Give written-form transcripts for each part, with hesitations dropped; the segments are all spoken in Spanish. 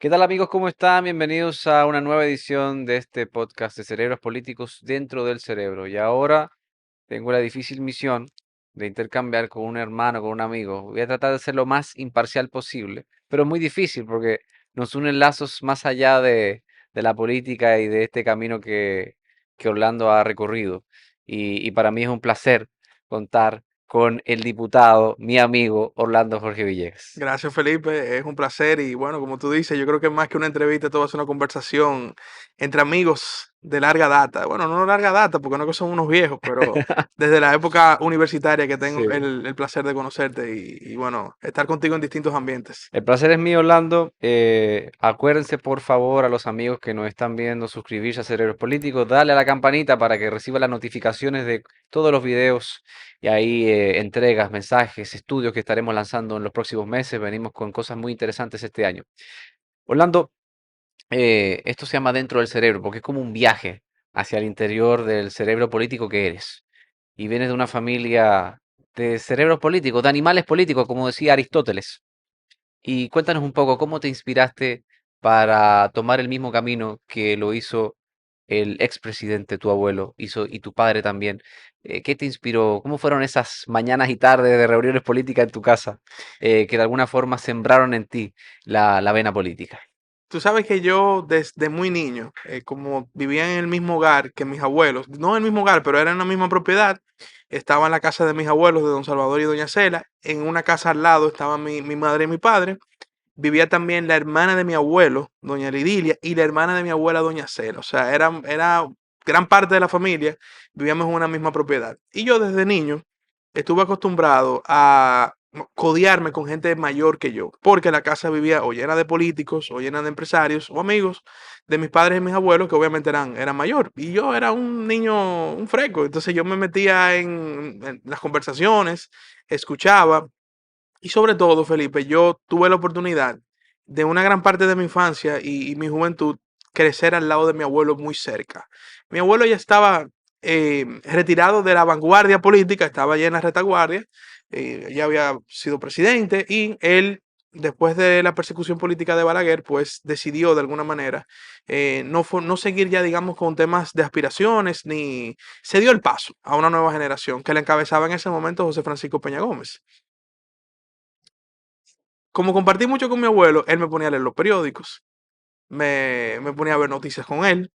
¿Qué tal amigos? ¿Cómo están? Bienvenidos a una nueva edición de este podcast de Cerebros Políticos dentro del cerebro. Y ahora tengo la difícil misión de intercambiar con un hermano, con un amigo. Voy a tratar de ser lo más imparcial posible, pero es muy difícil porque nos unen lazos más allá de la política y de este camino que Orlando ha recorrido. Y para mí es un placer contar con el diputado, mi amigo Orlando Jorge Villegas. Gracias, Felipe. Es un placer y bueno, como tú dices, yo creo que más que una entrevista, esto va a ser una conversación entre amigos de larga data. Bueno, no larga data, porque no que son unos viejos, pero desde la época universitaria que tengo Sí. el placer de conocerte y bueno, estar contigo en distintos ambientes. El placer es mío, Orlando. Acuérdense, por favor, a los amigos que nos están viendo, suscribirse a Cerebros Políticos, darle a la campanita para que reciba las notificaciones de todos los videos y ahí entregas, mensajes, estudios que estaremos lanzando en los próximos meses. Venimos con cosas muy interesantes este año. Orlando, esto se llama dentro del cerebro, porque es como un viaje hacia el interior del cerebro político que eres. Y vienes de una familia de cerebros políticos, de animales políticos, como decía Aristóteles. Y cuéntanos un poco, ¿cómo te inspiraste para tomar el mismo camino que lo hizo el expresidente, tu abuelo, hizo, y tu padre también? ¿Qué te inspiró? ¿Cómo fueron esas mañanas y tardes de reuniones políticas en tu casa que de alguna forma sembraron en ti la vena política? Tú sabes que yo desde muy niño, como vivía en el mismo hogar que mis abuelos, no en el mismo hogar, pero era en la misma propiedad, estaba en la casa de mis abuelos, de don Salvador y doña Cela, en una casa al lado estaban mi madre y mi padre. Vivía también la hermana de mi abuelo, doña Lidilia, y la hermana de mi abuela, doña Cela. O sea, era gran parte de la familia, vivíamos en una misma propiedad. Y yo desde niño estuve acostumbrado a codearme con gente mayor que yo, porque la casa vivía o llena de políticos, o llena de empresarios, o amigos de mis padres y mis abuelos, que obviamente eran mayor. Y yo era un niño, un freco. Entonces yo me metía en las conversaciones, escuchaba. Y sobre todo, Felipe, yo tuve la oportunidad de una gran parte de mi infancia y mi juventud crecer al lado de mi abuelo muy cerca. Mi abuelo ya estaba retirado de la vanguardia política, estaba ya en la retaguardia, ya había sido presidente y él, después de la persecución política de Balaguer, pues decidió de alguna manera no seguir ya, digamos, con temas de aspiraciones, ni se dio el paso a una nueva generación que le encabezaba en ese momento José Francisco Peña Gómez. Como compartí mucho con mi abuelo, él me ponía a leer los periódicos, me ponía a ver noticias con él.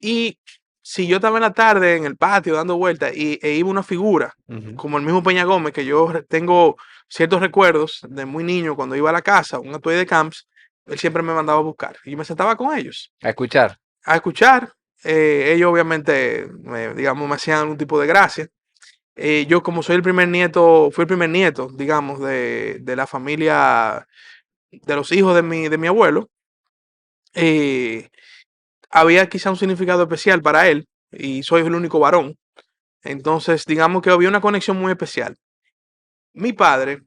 Y si yo estaba en la tarde en el patio dando vueltas e iba una figura, Ujú. como el mismo Peña Gómez, que yo tengo ciertos recuerdos de muy niño cuando iba a la casa, un atuendo de camps, él siempre me mandaba a buscar. Y yo me sentaba con ellos A escuchar. a escuchar. Ellos obviamente, digamos, me hacían algún tipo de gracia. Yo como soy el primer nieto, fui el primer nieto, digamos, de la familia de los hijos de mi abuelo, eh, había quizá un significado especial para él y soy el único varón. Entonces, digamos que había una conexión muy especial. Mi padre,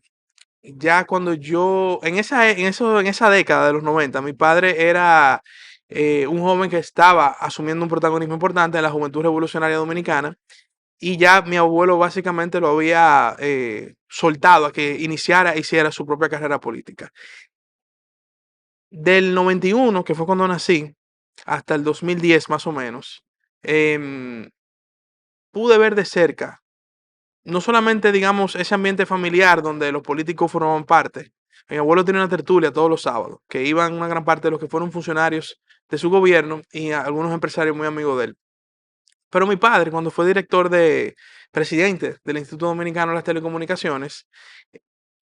ya cuando yo, en esa década de los 90 mi padre era un joven que estaba asumiendo un protagonismo importante en la Juventud Revolucionaria Dominicana y ya mi abuelo básicamente lo había soltado a que iniciara, hiciera su propia carrera política. Del 91, que fue cuando nací, hasta el 2010 más o menos, em, pude ver de cerca, no solamente, digamos, ese ambiente familiar donde los políticos formaban parte. Mi abuelo tenía una tertulia todos los sábados, que iban una gran parte de los que fueron funcionarios de su gobierno y algunos empresarios muy amigos de él. Pero mi padre, cuando fue presidente del Instituto Dominicano de las Telecomunicaciones,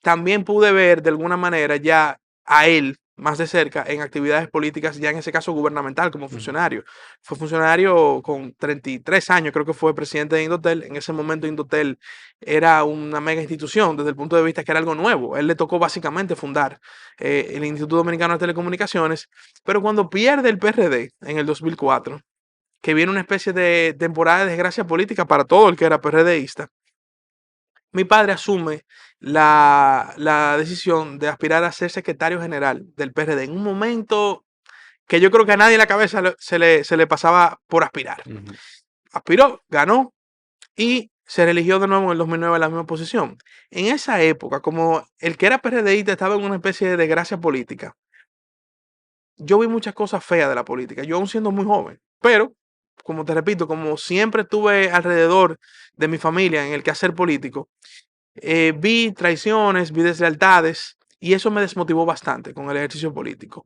también pude ver de alguna manera ya a él más de cerca en actividades políticas, ya en ese caso gubernamental, como Ujú. funcionario. Fue funcionario con 33 años, creo que fue presidente de Indotel. En ese momento Indotel era una mega institución desde el punto de vista que era algo nuevo. Él le tocó básicamente fundar el Instituto Dominicano de Telecomunicaciones, pero cuando pierde el PRD en el 2004, que viene una especie de temporada de desgracia política para todo el que era PRDista, mi padre asume la decisión de aspirar a ser secretario general del PRD en un momento que yo creo que a nadie en la cabeza se le pasaba por aspirar. Ujú. Aspiró, ganó y se reeligió de nuevo en el 2009 en la misma posición. En esa época, como el que era PRDista estaba en una especie de desgracia política, yo vi muchas cosas feas de la política, yo aún siendo muy joven, pero, como te repito, como siempre estuve alrededor de mi familia en el quehacer político, vi traiciones, vi deslealtades y eso me desmotivó bastante con el ejercicio político.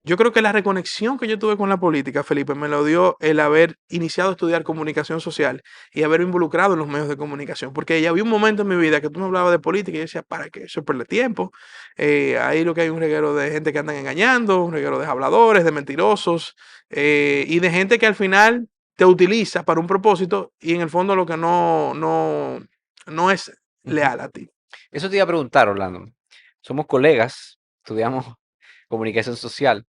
Yo creo que la reconexión que yo tuve con la política, Felipe, me lo dio el haber iniciado a estudiar comunicación social y haberme involucrado en los medios de comunicación. Porque ya había un momento en mi vida que tú me hablabas de política y yo decía, ¿para qué? Eso es perder tiempo. Ahí lo que hay un reguero de gente que andan engañando, un reguero de habladores, de mentirosos y de gente que al final te utiliza para un propósito y en el fondo lo que no es Ujú. leal a ti. Eso te iba a preguntar, Orlando. Somos colegas, estudiamos comunicación social.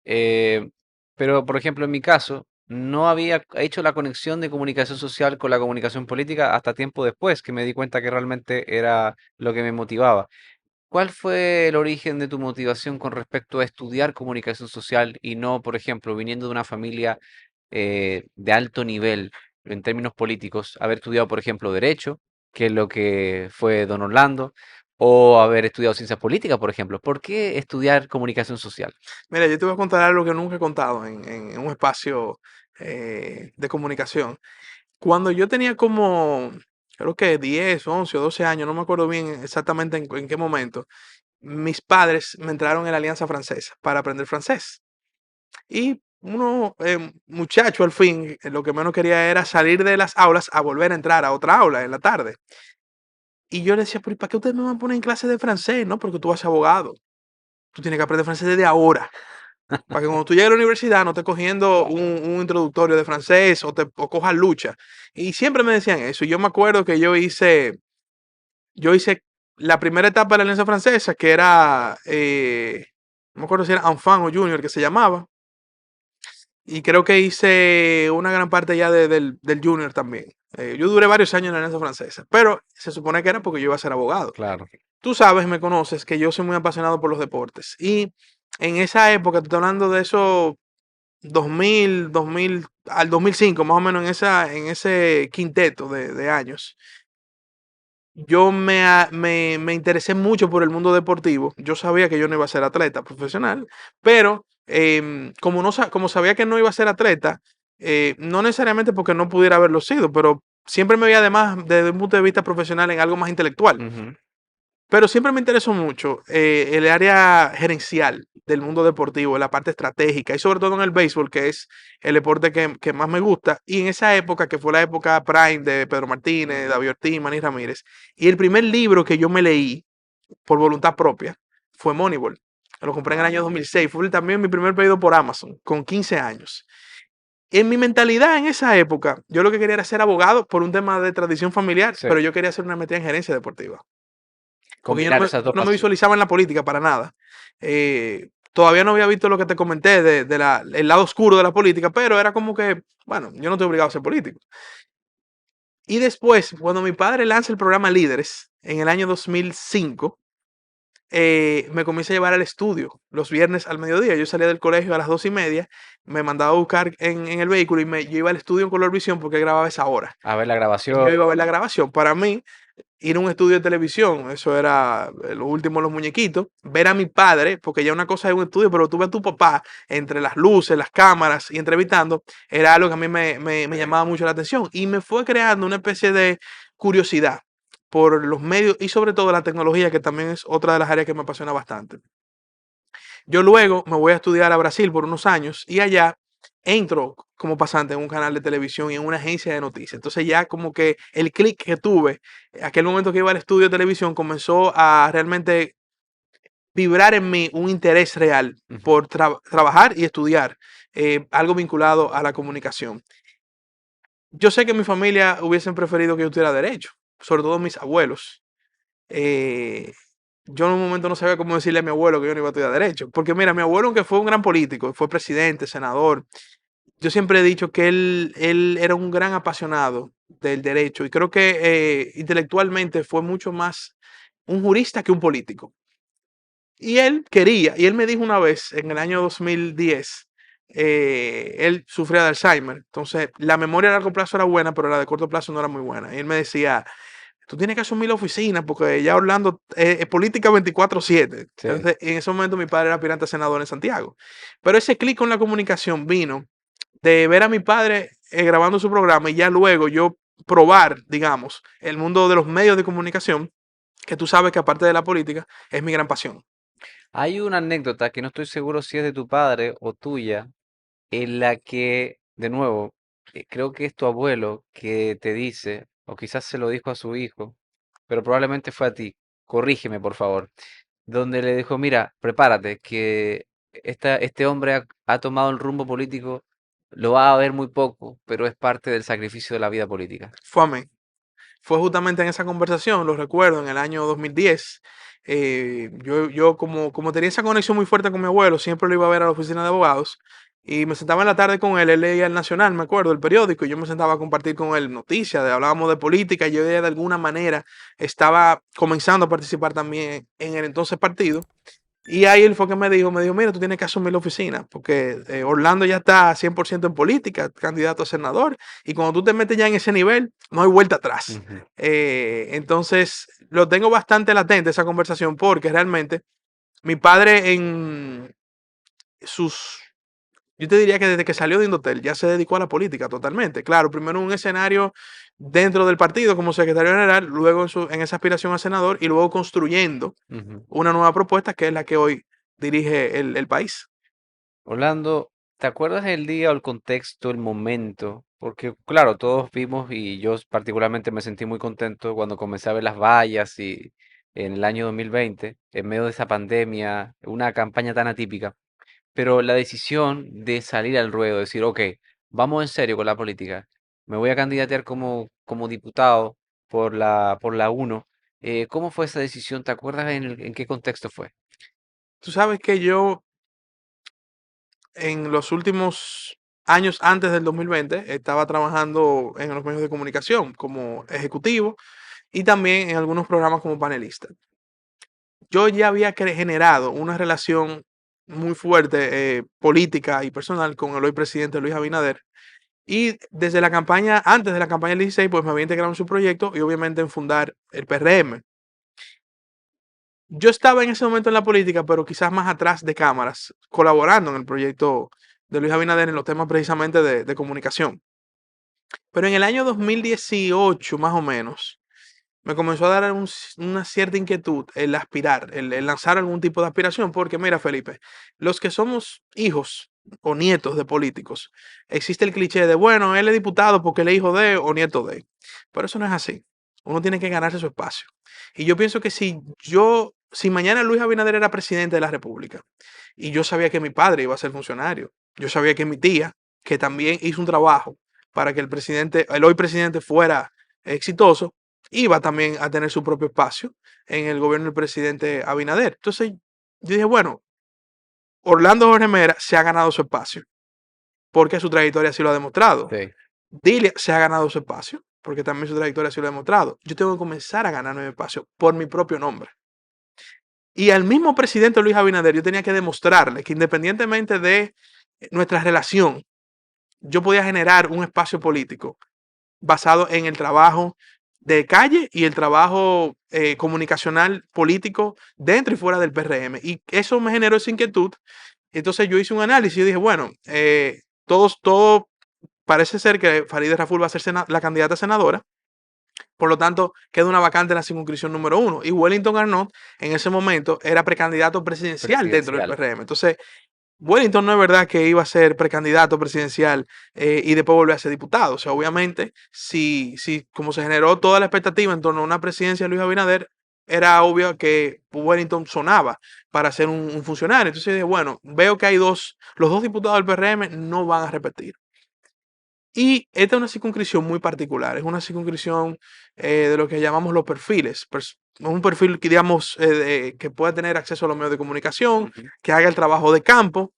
Eh, pero, por ejemplo, en mi caso, no había hecho la conexión de comunicación social con la comunicación política hasta tiempo después, que me di cuenta que realmente era lo que me motivaba. ¿Cuál fue el origen de tu motivación con respecto a estudiar comunicación social y no, por ejemplo, viniendo de una familia de alto nivel en términos políticos, haber estudiado, por ejemplo, derecho, que es lo que fue don Orlando, o haber estudiado ciencias políticas, por ejemplo? ¿Por qué estudiar comunicación social? Mira, yo te voy a contar algo que nunca he contado en un espacio de comunicación. Cuando yo tenía como, creo que 10, 11 o 12 años, no me acuerdo bien exactamente en qué momento, mis padres me entraron en la Alianza Francesa para aprender francés. Y uno, muchacho al fin, lo que menos quería era salir de las aulas a volver a entrar a otra aula en la tarde. Y yo le decía, pero ¿y para qué ustedes me van a poner en clase de francés? No, porque tú vas a ser abogado. Tú tienes que aprender francés desde ahora. Para que cuando tú llegues a la universidad no estés cogiendo un introductorio de francés o cojas lucha. Y siempre me decían eso. Y yo me acuerdo que yo hice la primera etapa de la Alianza Francesa, que era, no me acuerdo si era Enfant o Junior, que se llamaba. Y creo que hice una gran parte ya del Junior también. Yo duré varios años en la Alianza Francesa, pero se supone que era porque yo iba a ser abogado. Claro. Tú sabes, me conoces, que yo soy muy apasionado por los deportes. Y en esa época, te estoy hablando de eso 2000 al 2005, más o menos en ese quinteto de años, yo me interesé mucho por el mundo deportivo. Yo sabía que yo no iba a ser atleta profesional, pero como sabía que no iba a ser atleta, no necesariamente porque no pudiera haberlo sido, pero siempre me veía además desde un punto de vista profesional en algo más intelectual. Ujú. Pero siempre me interesó mucho el área gerencial del mundo deportivo, la parte estratégica y sobre todo en el béisbol, que es el deporte que más me gusta. Y en esa época, que fue la época prime de Pedro Martínez, David Ortiz, Manny Ramírez, y el primer libro que yo me leí por voluntad propia fue Moneyball. Lo compré en el año 2006. Fue también mi primer pedido por Amazon, con 15 años. En mi mentalidad en esa época, yo lo que quería era ser abogado por un tema de tradición familiar, Sí, pero yo quería hacer una maestría en gerencia deportiva porque yo combinar esas dos no me pasiones. visualizaba en la política para nada. Todavía no había visto lo que te comenté el lado oscuro de la política, pero era como que, bueno, yo no estoy obligado a ser político. Y después, cuando mi padre lanza el programa Líderes en el año 2005, me comienza a llevar al estudio los viernes al mediodía. Yo salía del colegio a las 2:30, me mandaba a buscar en el vehículo y yo iba al estudio en Color Visión porque grababa esa hora. A ver la Y yo grabación. iba a ver la grabación. Para mí, ir a un estudio de televisión, eso era lo último los muñequitos, ver a mi padre, porque ya una cosa es un estudio, pero tú ves a tu papá entre las luces, las cámaras y entrevistando, era algo que a mí me llamaba mucho la atención y me fue creando una especie de curiosidad por los medios y sobre todo la tecnología, que también es otra de las áreas que me apasiona bastante. Yo luego me voy a estudiar a Brasil por unos años y allá entro como pasante en un canal de televisión y en una agencia de noticias. Entonces ya como que el clic que tuve, aquel momento que iba al estudio de televisión, comenzó a realmente vibrar en mí un interés real Ujú. por trabajar y estudiar algo vinculado a la comunicación. Yo sé que mi familia hubiesen preferido que yo estudiara derecho, sobre todo mis abuelos. Eh, yo en un momento no sabía cómo decirle a mi abuelo que yo no iba a estudiar derecho. Porque mira, mi abuelo, aunque fue un gran político, fue presidente, senador, yo siempre he dicho que él era un gran apasionado del derecho y creo que intelectualmente fue mucho más un jurista que un político. Y él quería, y él me dijo una vez, en el año 2010, él sufría de Alzheimer. Entonces, la memoria a largo plazo era buena, pero la de corto plazo no era muy buena. Y él me decía, tú tienes que asumir la oficina porque ya Orlando es política 24/7. Sí. Entonces, en ese momento mi padre era aspirante a senador en Santiago. Pero ese clic con la comunicación vino de ver a mi padre grabando su programa y ya luego yo probar, digamos, el mundo de los medios de comunicación, que tú sabes que aparte de la política es mi gran pasión. Hay una anécdota que no estoy seguro si es de tu padre o tuya, en la que, de nuevo, creo que es tu abuelo que te dice, o quizás se lo dijo a su hijo, pero probablemente fue a ti. Corrígeme, por favor. Donde le dijo, mira, prepárate, que este hombre ha tomado el rumbo político, lo va a ver muy poco, pero es parte del sacrificio de la vida política. Fue amén. Fue justamente en esa conversación, lo recuerdo, en el año 2010. Yo como tenía esa conexión muy fuerte con mi abuelo, siempre lo iba a ver a la oficina de abogados y me sentaba en la tarde con él leía el Nacional, me acuerdo, el periódico, y yo me sentaba a compartir con él noticias, hablábamos de política, y yo de alguna manera estaba comenzando a participar también en el entonces partido. Y ahí él fue que me dijo, mira, tú tienes que asumir la oficina, porque Orlando ya está 100% en política, candidato a senador, y cuando tú te metes ya en ese nivel, no hay vuelta atrás. Ujú. Entonces, lo tengo bastante latente esa conversación, porque realmente mi padre en sus, yo te diría que desde que salió de Indotel ya se dedicó a la política totalmente. Claro, primero en un escenario dentro del partido como secretario general, luego en esa aspiración a senador y luego construyendo Ujú. una nueva propuesta que es la que hoy dirige el país. Orlando, ¿te acuerdas el día o el contexto, el momento? Porque, claro, todos vimos y yo particularmente me sentí muy contento cuando comencé a ver las vallas y en el año 2020, en medio de esa pandemia, una campaña tan atípica. Pero la decisión de salir al ruedo, decir, ok, vamos en serio con la política, me voy a candidatear como diputado por la UNO. ¿Cómo fue esa decisión? ¿Te acuerdas en qué contexto fue? Tú sabes que yo en los últimos años antes del 2020 estaba trabajando en los medios de comunicación como ejecutivo y también en algunos programas como panelista. Yo ya había generado una relación muy fuerte política y personal con el hoy presidente Luis Abinader. Y desde la campaña, antes de la campaña del 16, pues me había integrado en su proyecto y obviamente en fundar el PRM. Yo estaba en ese momento en la política, pero quizás más atrás de cámaras, colaborando en el proyecto de Luis Abinader en los temas precisamente de comunicación. Pero en el año 2018, más o menos, me comenzó a dar una cierta inquietud el aspirar, el lanzar algún tipo de aspiración, porque mira, Felipe, los que somos hijos o nietos de políticos, existe el cliché de, bueno, él es diputado porque él es hijo de o nieto de. Pero eso no es así. Uno tiene que ganarse su espacio. Y yo pienso que si mañana Luis Abinader era presidente de la República y yo sabía que mi padre iba a ser funcionario, yo sabía que mi tía, que también hizo un trabajo para que el hoy presidente fuera exitoso, iba también a tener su propio espacio en el gobierno del presidente Abinader. Entonces, yo dije, bueno, Orlando Jorge Mera se ha ganado su espacio, porque su trayectoria así lo ha demostrado. Sí. Dilia se ha ganado su espacio, porque también su trayectoria así lo ha demostrado. Yo tengo que comenzar a ganarme mi espacio por mi propio nombre. Y al mismo presidente Luis Abinader yo tenía que demostrarle que independientemente de nuestra relación, yo podía generar un espacio político basado en el trabajo de calle y el trabajo comunicacional político dentro y fuera del PRM. Y eso me generó esa inquietud. Entonces yo hice un análisis y dije, bueno, todo parece ser que Farideh Raful va a ser la candidata a senadora. Por lo tanto, queda una vacante en la circunscripción número 1. Y Wellington Arnott en ese momento era precandidato presidencial dentro del Presidencial. PRM. Entonces, Wellington no es verdad que iba a ser precandidato presidencial y después volver a ser diputado. O sea, obviamente, si como se generó toda la expectativa en torno a una presidencia de Luis Abinader, era obvio que Wellington sonaba para ser un funcionario. Entonces dije, bueno, veo que los dos diputados del PRM no van a repetir. Y esta es una circunscripción muy particular, es una circunscripción de lo que llamamos los perfiles. Un perfil que, digamos, que pueda tener acceso a los medios de comunicación, Ujú. que haga el trabajo de campo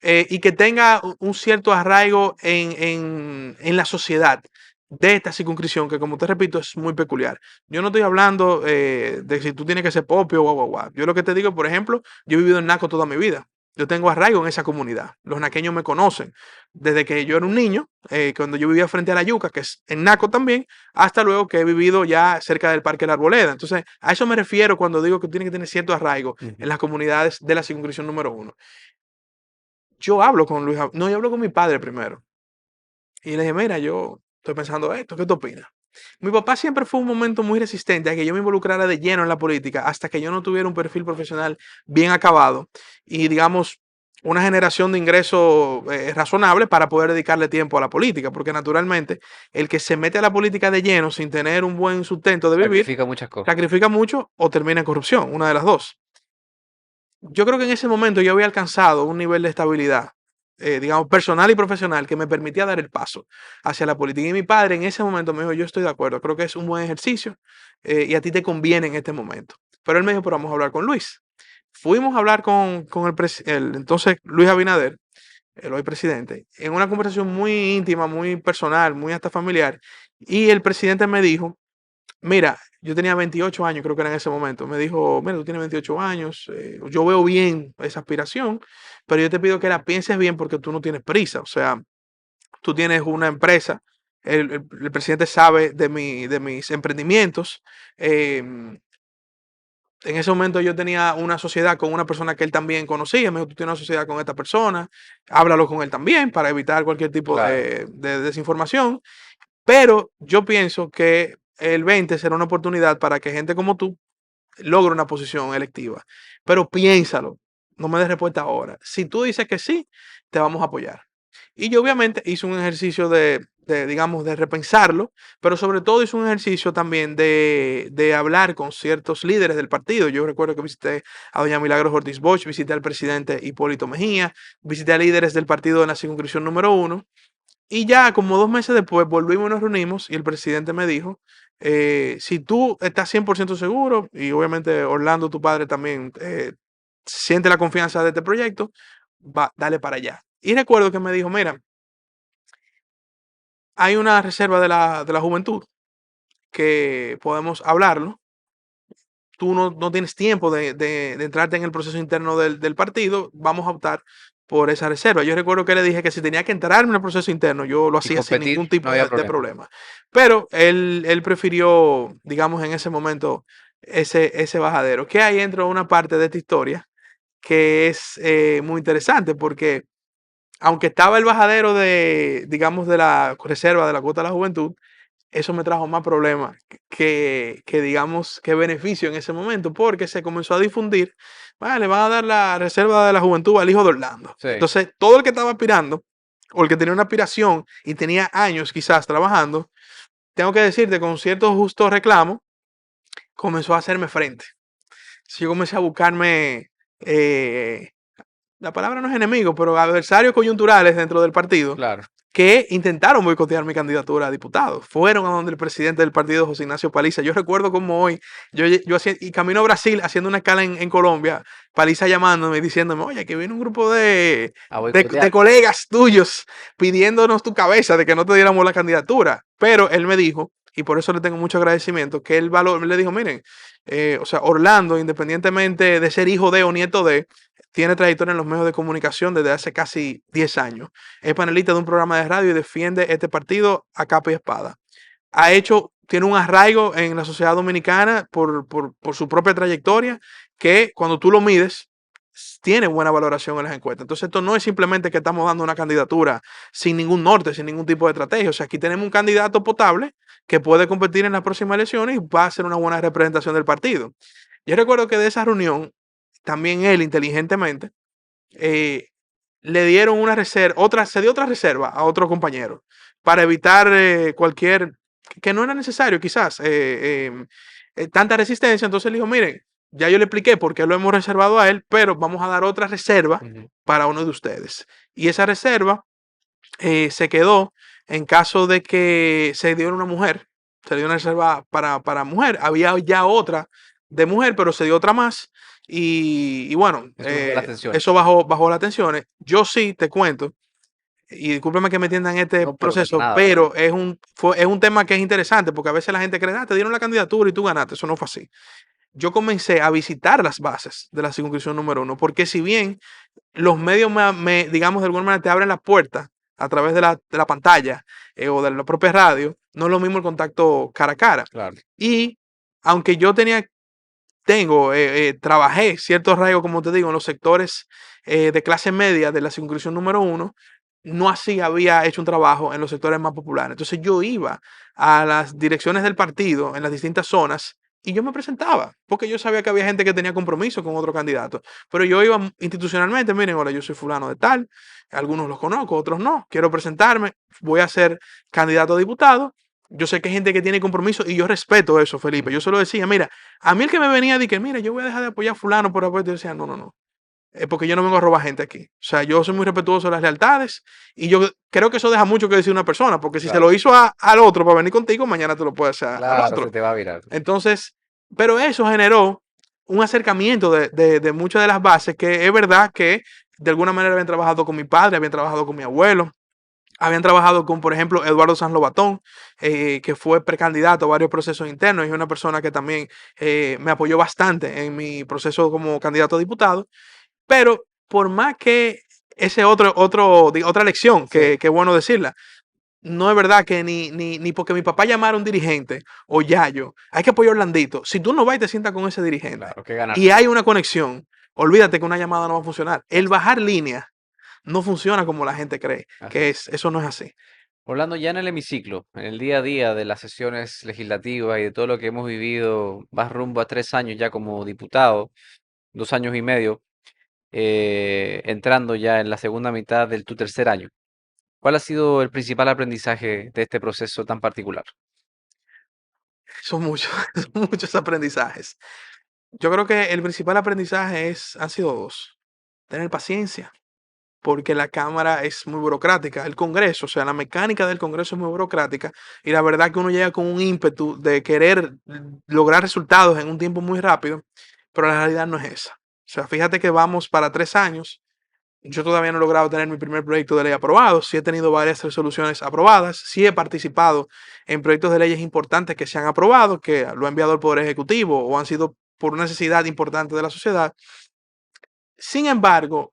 y que tenga un cierto arraigo en la sociedad de esta circunscripción, que como te repito, es muy peculiar. Yo no estoy hablando de si tú tienes que ser popio o guau, guau, guau. Yo lo que te digo, por ejemplo, yo he vivido en Naco toda mi vida. Yo tengo arraigo en esa comunidad. Los naqueños me conocen desde que yo era un niño, cuando yo vivía frente a la Yuca, que es en Naco también, hasta luego que he vivido ya cerca del Parque La Arboleda. Entonces, a eso me refiero cuando digo que tiene que tener cierto arraigo en Ujú. las comunidades de la circunscripción número 1. Yo hablo con Luis, no, yo hablo con mi padre primero. Y le dije, mira, yo estoy pensando esto, ¿qué tú opinas? Mi papá siempre fue un momento muy resistente a que yo me involucrara de lleno en la política hasta que yo no tuviera un perfil profesional bien acabado y, digamos, una generación de ingresos razonable para poder dedicarle tiempo a la política, porque naturalmente el que se mete a la política de lleno sin tener un buen sustento de vivir, Sacrifica muchas cosas. sacrifica mucho o termina en corrupción, una de las dos. Yo creo que en ese momento yo había alcanzado un nivel de estabilidad, digamos, personal y profesional que me permitía dar el paso hacia la política. Y mi padre en ese momento me dijo, yo estoy de acuerdo, creo que es un buen ejercicio y a ti te conviene en este momento. Pero él me dijo, pero vamos a hablar con Luis. Fuimos a hablar con el entonces Luis Abinader, el hoy presidente, en una conversación muy íntima, muy personal, muy hasta familiar. Y el presidente me dijo, mira, yo tenía 28 años, creo que era en ese momento. Me dijo, mira, tú tienes 28 años, yo veo bien esa aspiración, pero yo te pido que la pienses bien porque tú no tienes prisa. O sea, tú tienes una empresa, el presidente sabe de mis emprendimientos. En ese momento yo tenía una sociedad con una persona que él también conocía. Me dijo, tú tienes una sociedad con esta persona, háblalo con él también para evitar cualquier tipo Claro. de desinformación. Pero yo pienso que el 20 será una oportunidad para que gente como tú logre una posición electiva. Pero piénsalo, no me des respuesta ahora. Si tú dices que sí, te vamos a apoyar. Y yo obviamente hice un ejercicio digamos, de repensarlo, pero sobre todo hice un ejercicio también de hablar con ciertos líderes del partido. Yo recuerdo que visité a doña Milagros Ortiz Bosch, visité al presidente Hipólito Mejía, visité a líderes del partido de la circunscripción número 1 y ya como 2 meses después volvimos y nos reunimos y el presidente me dijo, si tú estás 100% seguro, y obviamente Orlando, tu padre también, siente la confianza de este proyecto, va, dale para allá. Y recuerdo que me dijo, mira, hay una reserva de la juventud que podemos hablarlo. Tú no tienes tiempo de entrarte en el proceso interno del partido, vamos a optar por esa reserva. Yo recuerdo que le dije que si tenía que entrarme en el proceso interno, yo lo Y hacía sin competir, ningún no tipo había de problema. problema. Pero él prefirió, digamos, en ese momento, ese bajadero. ¿Qué hay dentro de una parte de esta historia que es muy interesante? Porque aunque estaba el bajadero digamos, de la reserva de la cuota de la juventud, eso me trajo más problemas digamos, que beneficio en ese momento, porque se comenzó a difundir, vale, le van a dar la reserva de la juventud al hijo de Orlando. Sí. Entonces, todo el que estaba aspirando, o el que tenía una aspiración y tenía años quizás trabajando, tengo que decirte, con cierto justo reclamo, comenzó a hacerme frente. Entonces, yo comencé a buscarme, eh, la palabra no es enemigo, pero adversarios coyunturales dentro del partido Claro. que intentaron boicotear mi candidatura a diputado. Fueron a donde el presidente del partido, José Ignacio Paliza. Yo recuerdo como hoy, yo hacía, y camino a Brasil haciendo una escala en Colombia, Paliza llamándome y diciéndome, oye, que viene un grupo A de boicotear. colegas tuyos pidiéndonos tu cabeza de que no te diéramos la candidatura. Pero él me dijo, y por eso le tengo mucho agradecimiento, que le dijo, miren, o sea, Orlando, independientemente de ser hijo de o nieto de, tiene trayectoria en los medios de comunicación desde hace casi 10 años. Es panelista de un programa de radio y defiende este partido a capa y espada. Tiene un arraigo en la sociedad dominicana por su propia trayectoria, que cuando tú lo mides, tiene buena valoración en las encuestas. Entonces, esto no es simplemente que estamos dando una candidatura sin ningún norte, sin ningún tipo de estrategia. O sea, aquí tenemos un candidato potable que puede competir en las próximas elecciones y va a ser una buena representación del partido. Yo recuerdo que de esa reunión, también él inteligentemente, eh, le dieron una reserva, se dio otra reserva a otro compañero para evitar que no era necesario quizás tanta resistencia. Entonces le dijo, miren, ya yo le expliqué por qué lo hemos reservado a él, pero vamos a dar otra reserva Ujú. para uno de ustedes. Y esa reserva se quedó en caso de que se dio una mujer, se dio una reserva para mujer, había ya otra de mujer, pero se dio otra más. Y bueno, Eso bajó las tensiones. eso bajó las tensiones. Yo sí te cuento, y discúlpeme que me entienda en este No, pero para proceso, nada, para pero nada. es un tema que es interesante, porque a veces la gente cree, te dieron la candidatura y tú ganaste. Eso no fue así. yo comencé a visitar las bases de la circunscripción número 1, porque si bien los medios, digamos, de alguna manera te abren la puerta a través de la pantalla o de la propia radio, no es lo mismo el contacto cara a cara. Claro, Y aunque yo trabajé ciertos rasgos, como te digo, en los sectores de clase media de la circunscripción número 1, no así había hecho un trabajo en los sectores más populares. Entonces yo iba a las direcciones del partido en las distintas zonas y yo me presentaba, porque yo sabía que había gente que tenía compromiso con otro candidato. Pero yo iba institucionalmente, miren, hola, yo soy fulano de tal, algunos los conozco, otros no, quiero presentarme, voy a ser candidato a diputado. Yo sé que hay gente que tiene compromiso y yo respeto eso, Felipe. Yo solo decía, mira, a mí el que me venía de que, mira, yo voy a dejar de apoyar a fulano por apoyo, yo decía, no, no, no, porque yo no vengo a robar gente aquí. O sea, yo soy muy respetuoso de las lealtades y yo creo que eso deja mucho que decir una persona, porque si se claro, lo hizo al otro para venir contigo, mañana te lo puede hacer al claro, se otro. te va a virar. Entonces, pero eso generó un acercamiento de muchas de las bases que es verdad que de alguna manera habían trabajado con mi padre, habían trabajado con mi abuelo, habían trabajado con, por ejemplo, Eduardo Sanz Lobatón, que fue precandidato a varios procesos internos y es una persona que también me apoyó bastante en mi proceso como candidato a diputado. Pero por más que ese otra lección, Sí, que es bueno decirla, no es verdad que ni porque mi papá llamara a un dirigente o Yayo, hay que apoyar a Orlandito. Si tú no vas y te sientas con ese dirigente claro, que ganar. y hay una conexión, olvídate que una llamada no va a funcionar. El bajar línea no funciona como la gente cree, Así es. eso no es así. Orlando, ya en el hemiciclo, en el día a día de las sesiones legislativas y de todo lo que hemos vivido, vas rumbo a 3 años ya como diputado, 2 años y medio, entrando ya en la segunda mitad de tu tercer año. ¿Cuál ha sido el principal aprendizaje de este proceso tan particular? Son muchos, son muchos aprendizajes. Yo creo que el principal aprendizaje han sido dos. Tener paciencia, porque la Cámara es muy burocrática, el Congreso, o sea, la mecánica del Congreso es muy burocrática y la verdad que uno llega con un ímpetu de querer lograr resultados en un tiempo muy rápido, pero la realidad no es esa. O sea, fíjate que vamos para 3 años. Yo todavía no he logrado tener mi primer proyecto de ley aprobado. Sí he tenido varias resoluciones aprobadas. Sí he participado en proyectos de leyes importantes que se han aprobado, que lo ha enviado el Poder Ejecutivo o han sido por una necesidad importante de la sociedad. Sin embargo,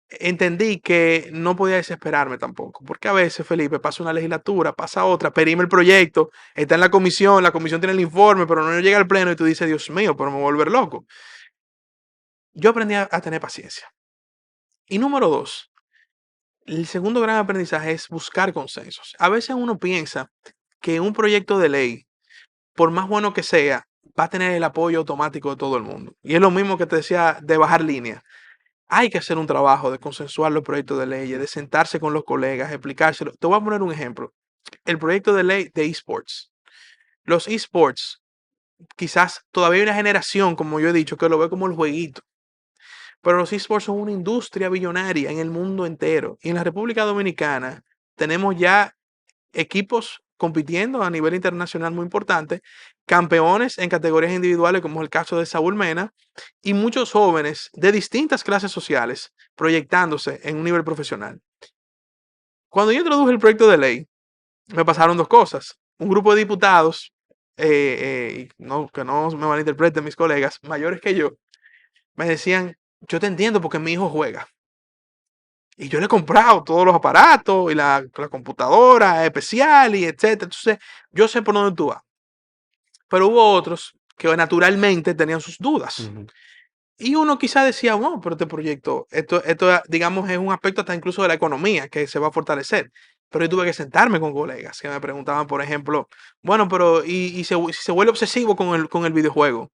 entendí que no podía desesperarme tampoco, porque a veces, Felipe, pasa una legislatura, pasa otra, pedime el proyecto, está en la comisión tiene el informe, pero no llega al pleno y tú dices, Dios mío, pero me voy a volver loco. Yo aprendí a tener paciencia. Y número dos, el segundo gran aprendizaje es buscar consensos. A veces uno piensa que un proyecto de ley, por más bueno que sea, va a tener el apoyo automático de todo el mundo. Y es lo mismo que te decía de bajar línea. Hay que hacer un trabajo de consensuar los proyectos de ley, de sentarse con los colegas, explicárselo. Te voy a poner un ejemplo. El proyecto de ley de esports. Los esports, quizás todavía hay una generación, como yo he dicho, que lo ve como el jueguito. Pero los esports son una industria billonaria en el mundo entero. Y en la República Dominicana tenemos ya equipos compitiendo a nivel internacional muy importante, campeones en categorías individuales, como es el caso de Saúl Mena, y muchos jóvenes de distintas clases sociales proyectándose en un nivel profesional. Cuando yo introduje el proyecto de ley, me pasaron dos cosas. Un grupo de diputados, que no me malinterpreten mis colegas, mayores que yo, me decían, yo te entiendo porque mi hijo juega. Y yo le he comprado todos los aparatos y la computadora especial y etcétera. Entonces, yo sé por dónde tú vas. Pero hubo otros que naturalmente tenían sus dudas. Ujú. Y uno quizá decía, bueno, pero este proyecto, digamos, es un aspecto hasta incluso de la economía que se va a fortalecer. Pero yo tuve que sentarme con colegas que me preguntaban, por ejemplo, bueno, pero si se vuelve obsesivo con el videojuego?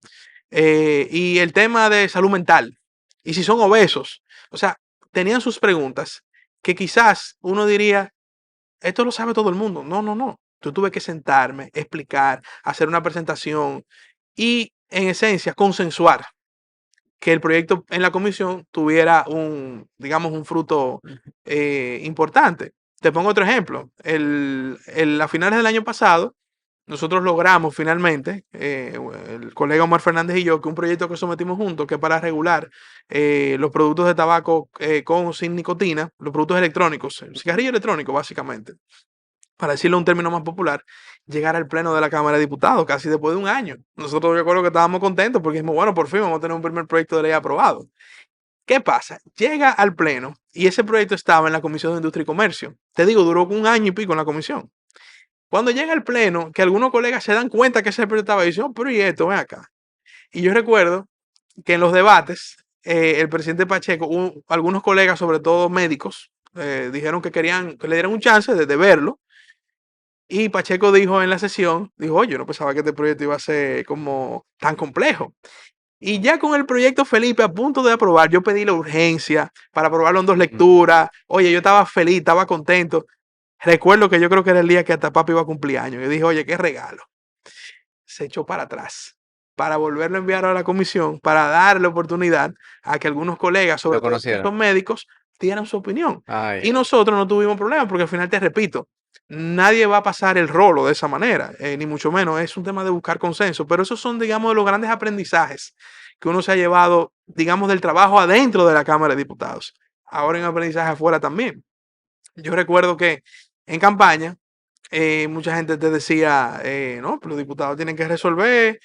Y el tema de salud mental. Y si son obesos. O sea, tenían sus preguntas que quizás uno diría, esto lo sabe todo el mundo. No, no, no. Yo tuve que sentarme, explicar, hacer una presentación y, en esencia, consensuar que el proyecto en la comisión tuviera digamos, un fruto importante. Te pongo otro ejemplo. A finales del año pasado, nosotros logramos finalmente, el colega Omar Fernández y yo, que un proyecto que sometimos juntos, que es para regular los productos de tabaco con o sin nicotina, los productos electrónicos, el cigarrillo electrónico básicamente. para decirlo en un término más popular, llegar al pleno de la Cámara de Diputados, casi después de un año. Nosotros yo recuerdo que estábamos contentos porque dijimos, bueno, por fin vamos a tener un primer proyecto de ley aprobado. ¿Qué pasa? Llega al pleno y ese proyecto estaba en la Comisión de Industria y Comercio. Te digo, duró un año y pico en la comisión. Cuando llega al pleno, que algunos colegas se dan cuenta que ese proyecto estaba ahí, dicen, oh, pero ¿y esto? Ven acá. Y yo recuerdo que en los debates, el presidente Pacheco, algunos colegas, sobre todo médicos, dijeron que querían que le dieran un chance de verlo. Y Pacheco dijo en la sesión, dijo, oye, yo no pensaba que este proyecto iba a ser como tan complejo. Y ya con el proyecto Felipe a punto de aprobar, yo pedí la urgencia para aprobarlo en 2 lecturas. Oye, yo estaba feliz, estaba contento. Recuerdo que yo creo que era el día que hasta papi iba a cumplir años. Yo dije, oye, qué regalo. Se echó para atrás para volverlo a enviar a la comisión, para darle oportunidad a que algunos colegas, sobre Lo todo que conocieron. son médicos, dieran su opinión. Ay, Y nosotros no tuvimos problema porque al final te repito, nadie va a pasar el rolo de esa manera, ni mucho menos. Es un tema de buscar consenso, pero esos son, digamos, de los grandes aprendizajes que uno se ha llevado, digamos, del trabajo adentro de la Cámara de Diputados. Ahora en aprendizaje afuera también. Yo recuerdo que en campaña mucha gente te decía, no, pero los diputados tienen que resolver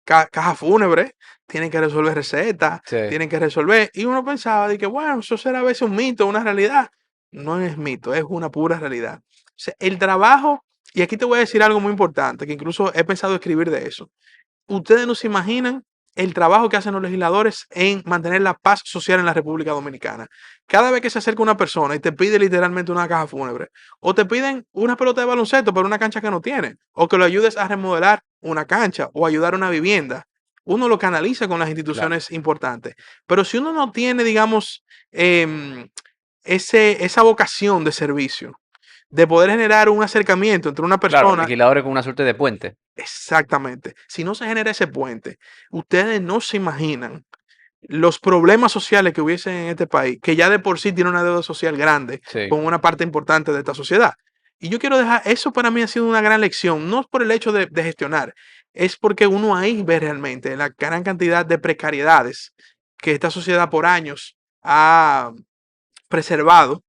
caja fúnebre, tienen que resolver recetas, sí, tienen que resolver. Y uno pensaba de que, bueno, eso será a veces un mito, una realidad. No es mito, es una pura realidad. O sea, el trabajo, y aquí te voy a decir algo muy importante, que incluso he pensado escribir de eso. Ustedes no se imaginan el trabajo que hacen los legisladores en mantener la paz social en la República Dominicana. Cada vez que se acerca una persona y te pide literalmente una caja fúnebre, o te piden una pelota de baloncesto para una cancha que no tiene, o que lo ayudes a remodelar una cancha o ayudar a una vivienda, uno lo canaliza con las claro. instituciones importantes. Pero si uno no tiene, digamos, em, esa vocación de servicio, de poder generar un acercamiento entre una Claro, persona. legisladores con una suerte de puente. Exactamente. Si no se genera ese puente, ustedes no se imaginan los problemas sociales que hubiesen en este país, que ya de por sí tiene una deuda social grande Sí. con una parte importante de esta sociedad. Y yo quiero dejar, eso para mí ha sido una gran lección, no es por el hecho de gestionar, es porque uno ahí ve realmente la gran cantidad de precariedades que esta sociedad por años ha preservado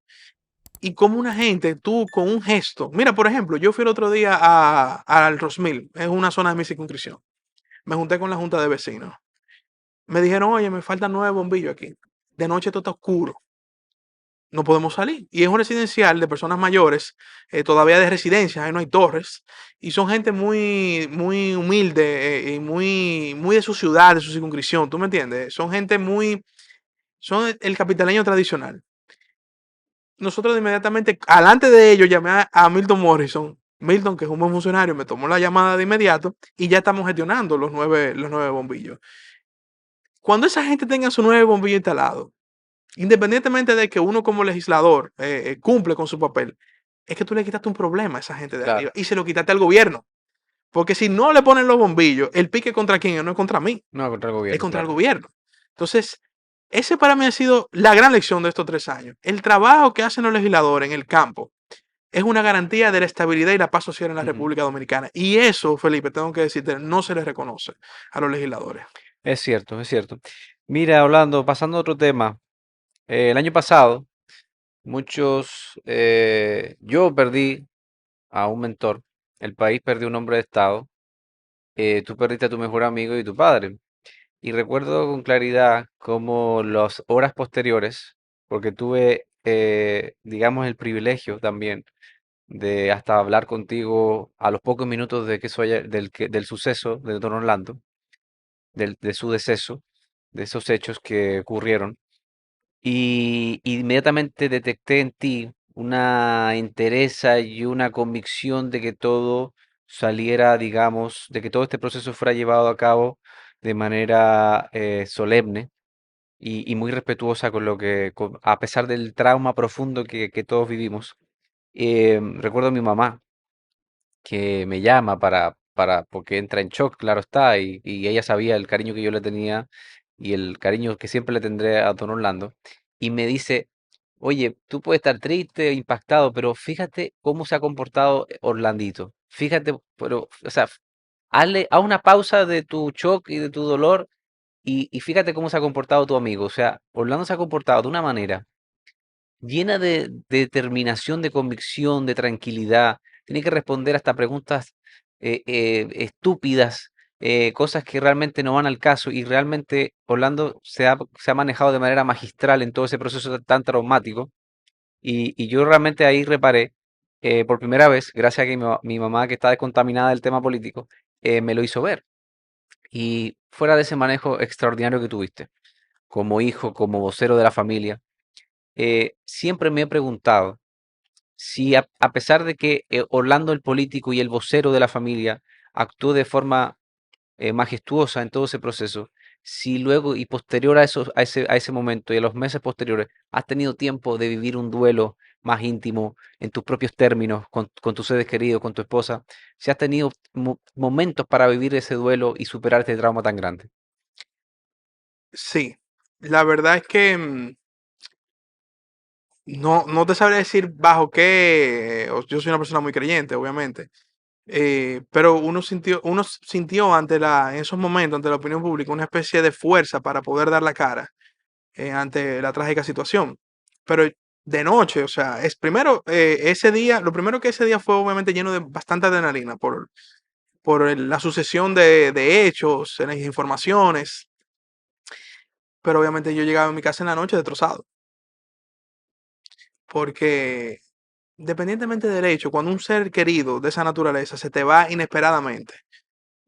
y como una gente, tú con un gesto, mira, por ejemplo, yo fui el otro día al Rosmil, es una zona de mi circunscripción. Me junté con la junta de vecinos. Me dijeron, oye, me faltan 9 bombillos aquí. De noche todo está oscuro. No podemos salir. Y es un residencial de personas mayores, todavía de residencia, ahí no hay torres. Y son gente muy, muy humilde y muy, muy de su ciudad, de su circunscripción. ¿Tú me entiendes? Son gente muy, son el capitaleño tradicional. Nosotros inmediatamente, alante de ellos, llamé a Milton Morrison. Milton, que es un buen funcionario, me tomó la llamada de inmediato y ya estamos gestionando los nueve bombillos. Cuando esa gente tenga sus 9 bombillos instalados, independientemente de que uno como legislador cumple con su papel, es que tú le quitaste un problema a esa gente de Claro. arriba y se lo quitaste al gobierno. Porque si no le ponen los bombillos, el pique contra quién es, no es contra mí, No, contra el es gobierno, contra el claro. gobierno. Entonces, ese para mí ha sido la gran lección de estos 3 años. El trabajo que hacen los legisladores en el campo es una garantía de la estabilidad y la paz social en la Ujú. República Dominicana. Y eso, Felipe, tengo que decirte, no se les reconoce a los legisladores. Es cierto, es cierto. Mira, hablando, pasando a otro tema. El año pasado, yo perdí a un mentor. El país perdió un hombre de Estado. Tú perdiste a tu mejor amigo y tu padre. Y recuerdo con claridad cómo las horas posteriores, porque tuve, digamos, el privilegio también de hasta hablar contigo a los pocos minutos de que eso del suceso de Don Orlando, de su deceso, de esos hechos que ocurrieron. Y inmediatamente detecté en ti una entereza y una convicción de que todo saliera, digamos, de que todo este proceso fuera llevado a cabo de manera solemne y muy respetuosa con a pesar del trauma profundo que todos vivimos. Recuerdo a mi mamá que me llama porque entra en shock, claro está, y ella sabía el cariño que yo le tenía y el cariño que siempre le tendré a don Orlando, y me dice, oye, tú puedes estar triste, impactado, pero fíjate cómo se ha comportado Orlandito, fíjate, pero, o sea, haz una pausa de tu shock y de tu dolor y fíjate cómo se ha comportado tu amigo, o sea, Orlando se ha comportado de una manera llena de determinación, de convicción, de tranquilidad. Tiene que responder hasta preguntas estúpidas, cosas que realmente no van al caso. Y realmente Orlando se ha manejado de manera magistral en todo ese proceso tan traumático. Y yo realmente ahí reparé, por primera vez, gracias a que mi mamá, que está descontaminada del tema político, me lo hizo ver. Y fuera de ese manejo extraordinario que tuviste, como hijo, como vocero de la familia, siempre me he preguntado si a pesar de que Orlando el político y el vocero de la familia actuó de forma majestuosa en todo ese proceso, si luego y posterior a eso, a ese momento y a los meses posteriores has tenido tiempo de vivir un duelo más íntimo en tus propios términos, con tus seres queridos, con tu esposa, si has tenido momentos para vivir ese duelo y superar este trauma tan grande. Sí, la verdad es que no te sabría decir bajo qué, yo soy una persona muy creyente, obviamente, pero uno sintió en esos momentos, ante la opinión pública, una especie de fuerza para poder dar la cara ante la trágica situación. Pero de noche, o sea, ese día, lo primero que ese día fue obviamente lleno de bastante adrenalina por la sucesión de hechos, las informaciones, pero obviamente yo llegaba a mi casa en la noche destrozado, porque independientemente del hecho, cuando un ser querido de esa naturaleza se te va inesperadamente,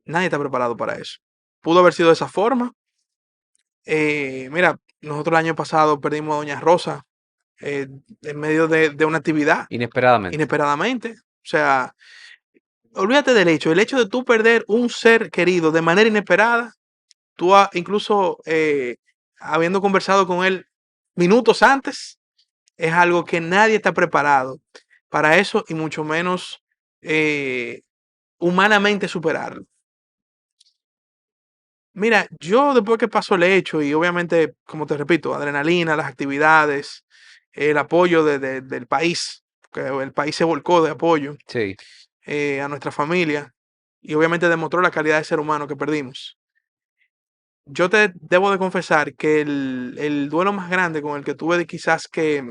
nadie está preparado para eso. Pudo haber sido de esa forma. Mira, nosotros el año pasado perdimos a Doña Rosa en medio de una actividad, Inesperadamente. inesperadamente. O sea, olvídate del hecho. El hecho de tú perder un ser querido de manera inesperada, incluso habiendo conversado con él minutos antes, es algo que nadie está preparado para eso y mucho menos eh, humanamente superarlo. Mira, yo después que pasó el hecho y obviamente, como te repito, adrenalina, las actividades, el apoyo del país, que el país se volcó de apoyo Sí. a nuestra familia y obviamente demostró la calidad de ser humano que perdimos. Yo te debo de confesar que el duelo más grande con el que tuve quizás que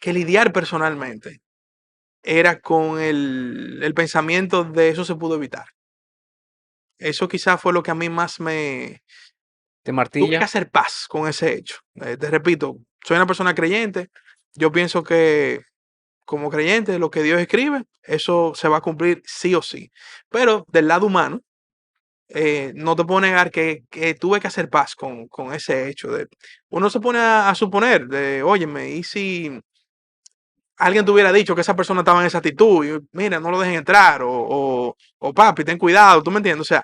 lidiar personalmente era con el pensamiento de eso se pudo evitar. Eso quizás fue lo que a mí más ¿Te tuve que martilla? hacer paz con ese hecho. Te repito, soy una persona creyente. Yo pienso que como creyente, lo que Dios escribe, eso se va a cumplir sí o sí. Pero del lado humano, no te puedo negar que tuve que hacer paz con ese hecho. Uno se pone a suponer, óyeme, ¿y si alguien te hubiera dicho que esa persona estaba en esa actitud? Y, mira, no lo dejen entrar, o papi, ten cuidado, ¿tú me entiendes? O sea,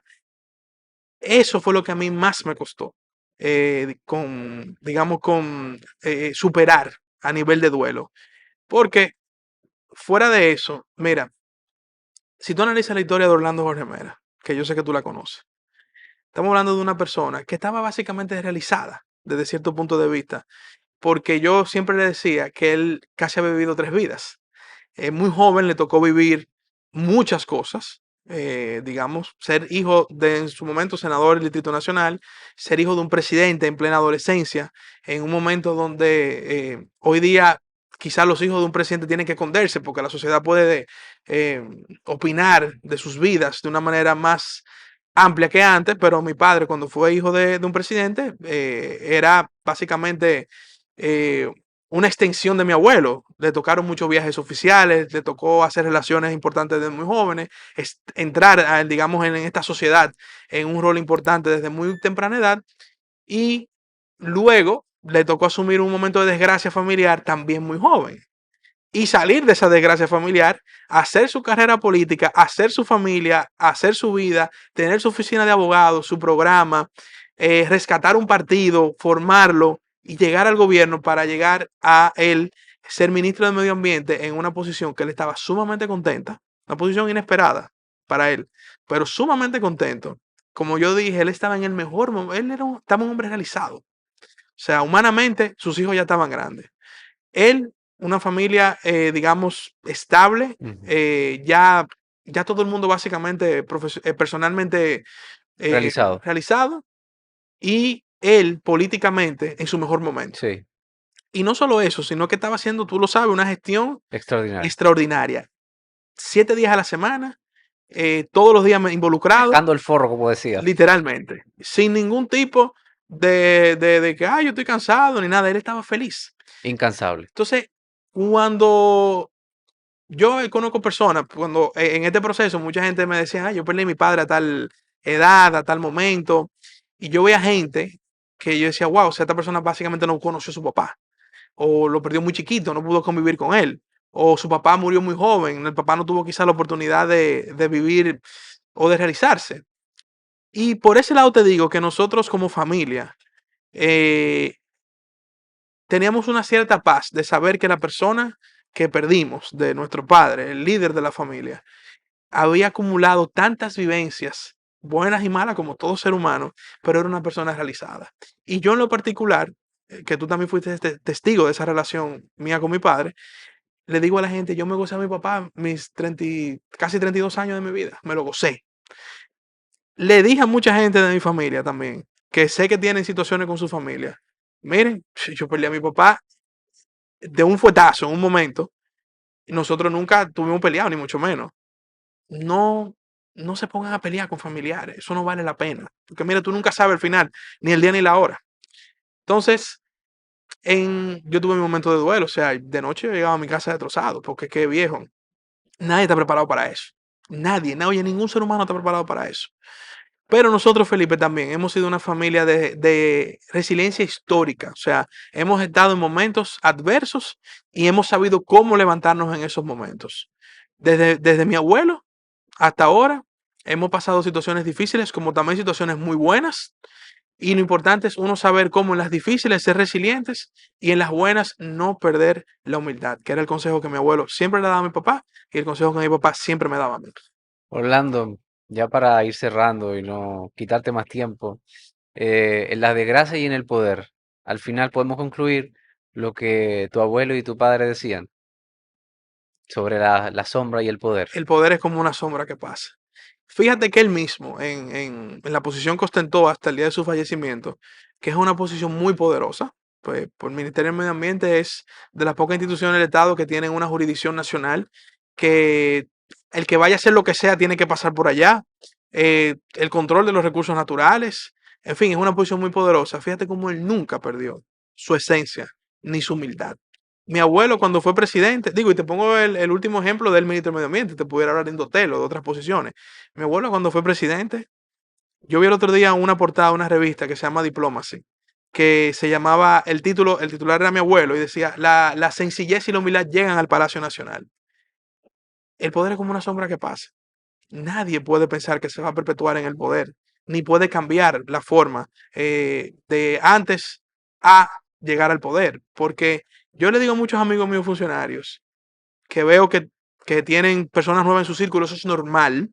eso fue lo que a mí más me costó, digamos, con superar a nivel de duelo. Porque fuera de eso, mira, si tú analizas la historia de Orlando Jorge Mera, que yo sé que tú la conoces, estamos hablando de una persona que estaba básicamente realizada desde cierto punto de vista, porque yo siempre le decía que él casi había vivido tres vidas. Muy joven le tocó vivir muchas cosas, digamos, ser hijo de en su momento senador del Distrito Nacional, ser hijo de un presidente en plena adolescencia, en un momento donde hoy día quizás los hijos de un presidente tienen que esconderse porque la sociedad puede opinar de sus vidas de una manera más amplia que antes, pero mi padre cuando fue hijo de un presidente era básicamente eh, una extensión de mi abuelo. Le tocaron muchos viajes oficiales, le tocó hacer relaciones importantes desde muy jóvenes, entrar, digamos, en esta sociedad en un rol importante desde muy temprana edad y luego le tocó asumir un momento de desgracia familiar también muy joven y salir de esa desgracia familiar, hacer su carrera política, hacer su familia, hacer su vida, tener su oficina de abogados, su programa, rescatar un partido, formarlo y llegar al gobierno para llegar a él ser ministro de Medio Ambiente en una posición que él estaba sumamente contenta, una posición inesperada para él, pero sumamente contento. Como yo dije, él estaba en el mejor momento, estaba un hombre realizado. O sea, humanamente sus hijos ya estaban grandes. Él, una familia, digamos, estable, Ujú. ya todo el mundo básicamente personalmente Realizado. realizado y él políticamente en su mejor momento. Sí. Y no solo eso, sino que estaba haciendo, tú lo sabes, una gestión Extraordinario. extraordinaria. 7 días a la semana, todos los días involucrado, Sacando el forro, como decía. literalmente, sin ningún tipo de que, yo estoy cansado ni nada, él estaba feliz. Incansable. Entonces, cuando yo conozco personas, cuando en este proceso mucha gente me decía, yo perdí a mi padre a tal edad, a tal momento, y yo veía gente que yo decía, wow, o sea, esta persona básicamente no conoció a su papá, o lo perdió muy chiquito, no pudo convivir con él, o su papá murió muy joven, el papá no tuvo quizá la oportunidad de vivir o de realizarse. Y por ese lado te digo que nosotros como familia eh, teníamos una cierta paz de saber que la persona que perdimos de nuestro padre, el líder de la familia, había acumulado tantas vivencias, buenas y malas como todo ser humano, pero era una persona realizada. Y yo en lo particular, que tú también fuiste testigo de esa relación mía con mi padre, le digo a la gente, yo me gocé a mi papá mis 30 casi 32 años de mi vida, me lo gocé. Le dije a mucha gente de mi familia también, que sé que tienen situaciones con su familia. Miren, yo perdí a mi papá de un fuetazo en un momento, y nosotros nunca tuvimos peleado, ni mucho menos. No, no se pongan a pelear con familiares, eso no vale la pena. Porque mira, tú nunca sabes el final, ni el día ni la hora. Entonces, yo tuve mi momento de duelo, o sea, de noche yo llegaba a mi casa destrozado, porque qué viejo, nadie está preparado para eso. Nadie, ningún ser humano está preparado para eso. Pero nosotros, Felipe, también hemos sido una familia de resiliencia histórica. O sea, hemos estado en momentos adversos y hemos sabido cómo levantarnos en esos momentos. Desde mi abuelo hasta ahora, hemos pasado situaciones difíciles como también situaciones muy buenas. Y lo importante es uno saber cómo en las difíciles ser resilientes y en las buenas no perder la humildad, que era el consejo que mi abuelo siempre le daba a mi papá y el consejo que mi papá siempre me daba a mí. Orlando, ya para ir cerrando y no quitarte más tiempo, en la desgracia y en el poder, al final podemos concluir lo que tu abuelo y tu padre decían sobre la sombra y el poder. El poder es como una sombra que pasa. Fíjate que él mismo, en la posición que ostentó hasta el día de su fallecimiento, que es una posición muy poderosa, pues por el Ministerio del Medio Ambiente es de las pocas instituciones del Estado que tienen una jurisdicción nacional, que el que vaya a hacer lo que sea tiene que pasar por allá, el control de los recursos naturales, en fin, es una posición muy poderosa. Fíjate cómo él nunca perdió su esencia ni su humildad. Mi abuelo cuando fue presidente, digo, y te pongo el último ejemplo del ministro del Medio Ambiente, te pudiera hablar de Indotel o de otras posiciones. Mi abuelo cuando fue presidente, yo vi el otro día una portada de una revista que se llama Diplomacy, que se llamaba, el titular era mi abuelo y decía, la sencillez y la humildad llegan al Palacio Nacional. El poder es como una sombra que pasa. Nadie puede pensar que se va a perpetuar en el poder, ni puede cambiar la forma de antes a llegar al poder, porque yo le digo a muchos amigos míos funcionarios, que veo que tienen personas nuevas en su círculo, eso es normal.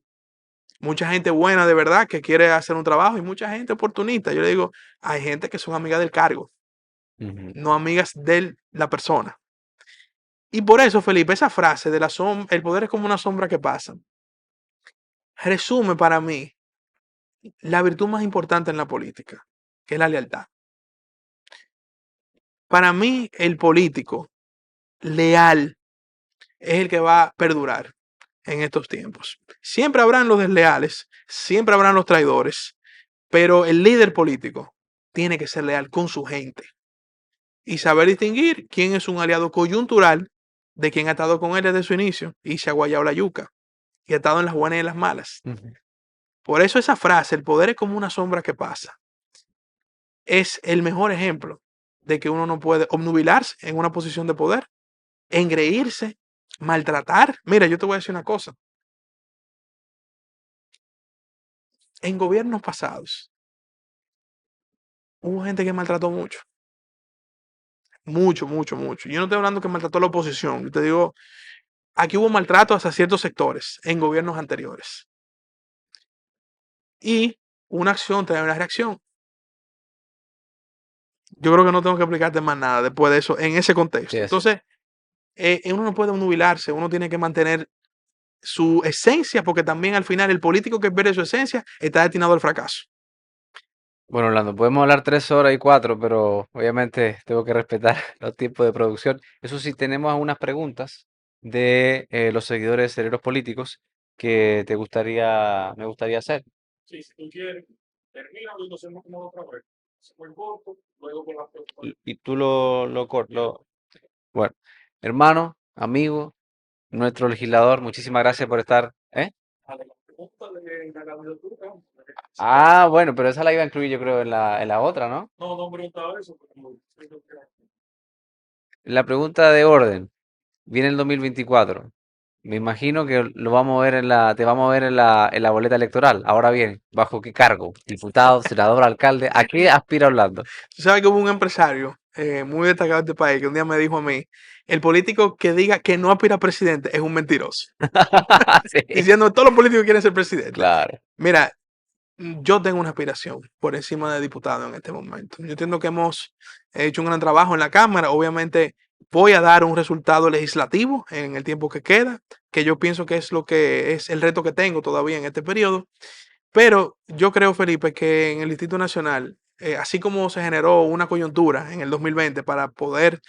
Mucha gente buena de verdad que quiere hacer un trabajo y mucha gente oportunista. Yo le digo, hay gente que son amigas del cargo, Ujú. no amigas de la persona. Y por eso, Felipe, esa frase de el poder es como una sombra que pasa, resume para mí la virtud más importante en la política, que es la lealtad. Para mí, el político leal es el que va a perdurar en estos tiempos. Siempre habrán los desleales, siempre habrán los traidores, pero el líder político tiene que ser leal con su gente y saber distinguir quién es un aliado coyuntural de quien ha estado con él desde su inicio y se ha guayado la yuca y ha estado en las buenas y en las malas. Ujú. Por eso esa frase, el poder es como una sombra que pasa, es el mejor ejemplo de que uno no puede obnubilarse en una posición de poder, engreírse, maltratar. Mira, yo te voy a decir una cosa. En gobiernos pasados hubo gente que maltrató mucho. Mucho, mucho, mucho. Yo no estoy hablando que maltrató a la oposición. Yo te digo, aquí hubo maltrato hacia ciertos sectores en gobiernos anteriores. Y una acción trae una reacción. Yo creo que no tengo que explicarte más nada después de eso en ese Sí, contexto. así. Entonces, uno no puede nubilarse, uno tiene que mantener su esencia, porque también al final el político que pierde su esencia está destinado al fracaso. Bueno, Orlando, podemos hablar 3 horas y cuatro, pero obviamente tengo que respetar los tiempos de producción. Eso sí, tenemos algunas preguntas de los seguidores de Cerebros Políticos que me gustaría hacer. Y tú bueno, hermano, amigo, nuestro legislador, muchísimas gracias por estar. ¿Eh? Ah, bueno, pero esa la iba a incluir yo creo en la otra, ¿no? La pregunta de orden viene el 2024. Me imagino que lo vamos a ver te vamos a ver en la boleta electoral. Ahora bien, ¿bajo qué cargo? Diputado, senador, alcalde. ¿A qué aspira Orlando? Tú sabes que hubo un empresario muy destacado de este país que un día me dijo a mí, el político que diga que no aspira a presidente es un mentiroso. Sí, Diciendo todos los políticos quieren ser presidente. claro. Mira, yo tengo una aspiración por encima de diputado en este momento. Yo entiendo que hemos hecho un gran trabajo en la Cámara. Obviamente voy a dar un resultado legislativo en el tiempo que queda, que yo pienso que es lo que es el reto que tengo todavía en este periodo. Pero yo creo, Felipe, que en el Instituto Nacional, así como se generó una coyuntura en el 2020 para poder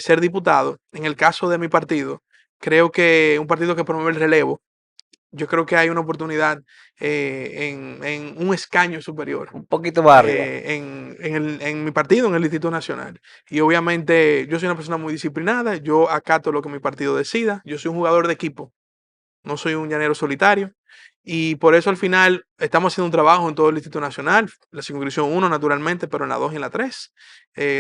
ser diputado, en el caso de mi partido, creo que un partido que promueve el relevo, yo creo que hay una oportunidad en un escaño superior Un poquito más arriba. en mi partido, en el Instituto Nacional. Y obviamente yo soy una persona muy disciplinada, yo acato lo que mi partido decida, yo soy un jugador de equipo, no soy un llanero solitario. Y por eso al final estamos haciendo un trabajo en todo el Instituto Nacional, la circunscripción 1 naturalmente, pero en la 2 y en la 3,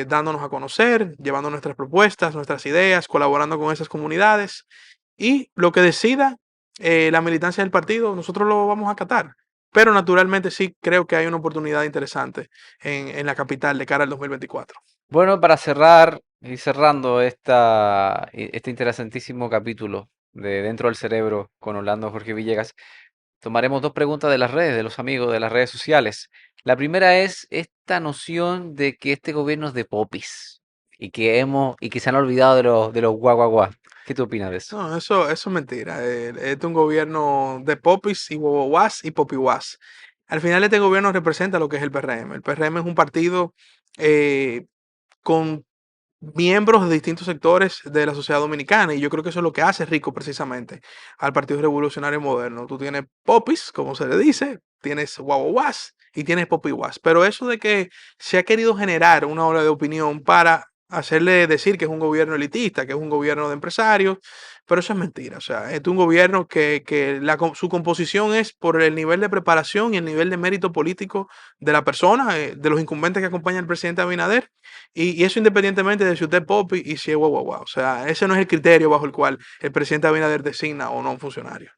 dándonos a conocer, llevando nuestras propuestas, nuestras ideas, colaborando con esas comunidades. Y lo que decida la militancia del partido, nosotros lo vamos a acatar. Pero naturalmente sí creo que hay una oportunidad interesante en la capital de cara al 2024. Bueno, para cerrar y cerrando este interesantísimo capítulo de Dentro del Cerebro con Orlando Jorge Villegas, tomaremos dos preguntas de las redes, de los amigos de las redes sociales. La primera es esta noción de que este gobierno es de popis y que se han olvidado de los guaguaguá. ¿Qué tú opinas de eso? No, eso es mentira. Este es un gobierno de popis y guaguaguas y popiguas. Al final este gobierno representa lo que es el PRM. El PRM es un partido eh, con miembros de distintos sectores de la sociedad dominicana y yo creo que eso es lo que hace rico precisamente al Partido Revolucionario Moderno. Tú tienes popis, como se le dice, tienes guaguaguas y tienes popiguas, pero eso de que se ha querido generar una ola de opinión para hacerle decir que es un gobierno elitista, que es un gobierno de empresarios, pero eso es mentira. O sea, es un gobierno que su composición es por el nivel de preparación y el nivel de mérito político de la persona, de los incumbentes que acompañan al presidente Abinader, y eso independientemente de si usted es popi y si es guau, guau, guau. O sea, ese no es el criterio bajo el cual el presidente Abinader designa o no un funcionario.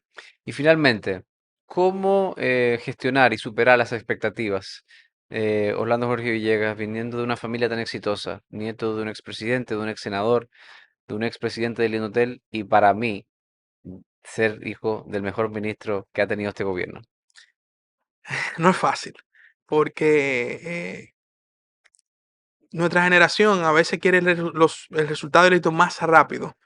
Y finalmente, ¿cómo gestionar y superar las expectativas? Orlando Jorge Villegas, viniendo de una familia tan exitosa, nieto de un expresidente, de un ex senador, de un expresidente del Indotel, y para mí, ser hijo del mejor ministro que ha tenido este gobierno. No es fácil, porque nuestra generación a veces quiere el resultado del éxito más rápido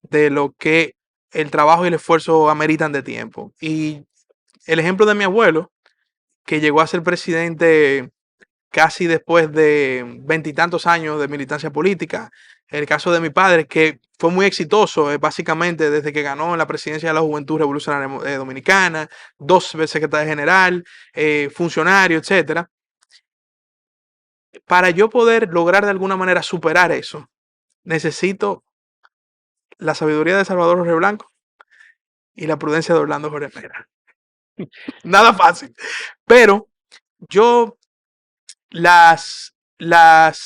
de lo que el trabajo y el esfuerzo ameritan de tiempo. Y el ejemplo de mi abuelo, que llegó a ser presidente casi después de veintitantos años de militancia política. El caso de mi padre, que fue muy exitoso, básicamente desde que ganó la presidencia de la Juventud Revolucionaria Dominicana, 2 veces secretario general, funcionario, etcétera. Para yo poder lograr de alguna manera superar eso, necesito la sabiduría de Salvador Jorge Blanco y la prudencia de Orlando Jorge Mera. Nada fácil. Pero yo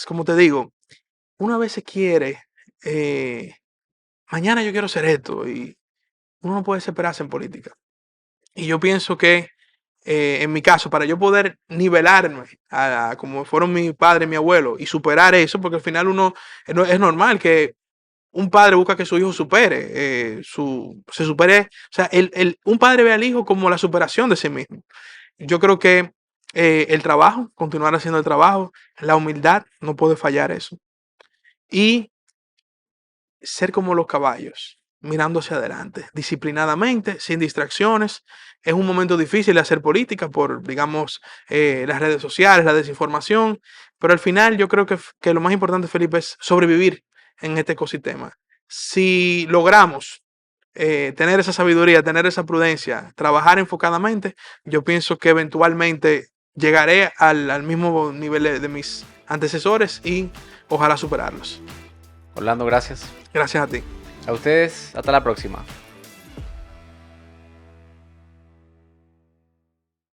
como te digo, una vez se quiere, eh, mañana yo quiero ser esto y uno no puede desesperarse en política. Y yo pienso que en mi caso, para yo poder nivelarme como fueron mi padre y mi abuelo y superar eso, porque al final uno es normal que un padre busca que su hijo supere, se supere, o sea, un padre ve al hijo como la superación de sí mismo. Yo creo que el trabajo, continuar haciendo el trabajo, la humildad, no puede fallar eso. Y ser como los caballos. mirando hacia adelante, disciplinadamente, sin distracciones. Es un momento difícil de hacer política por, digamos, las redes sociales, la desinformación, pero al final yo creo que lo más importante, Felipe, es sobrevivir en este ecosistema. Si logramos tener esa sabiduría, tener esa prudencia, trabajar enfocadamente, yo pienso que eventualmente llegaré al mismo nivel de mis antecesores y ojalá superarlos. Orlando, gracias. Gracias a ti. A ustedes, hasta la próxima.